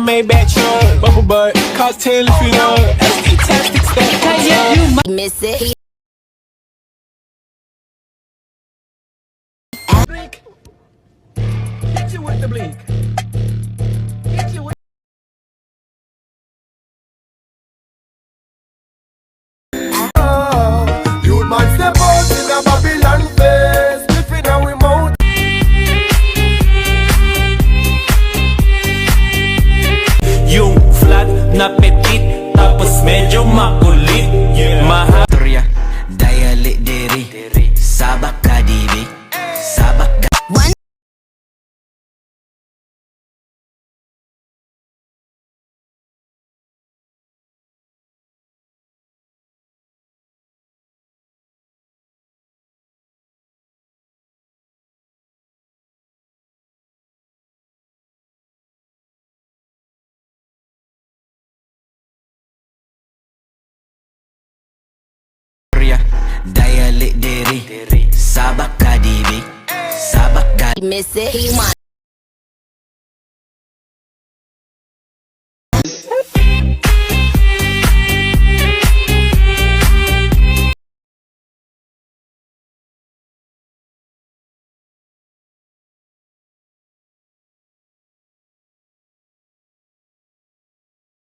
Maybach truck, bubble butt, cocktail if you love. Fantastic stuff. You miss it. Blink. Hit you with the blink. Hit you with. You might step out in a Babylon face, living a remote. Yung flat na petit, tapos medyo makulit. Mahal. Dayalik diri sabak kadibi sabak One. Dayalik diri sabak kadibi sabak Miss it. He want.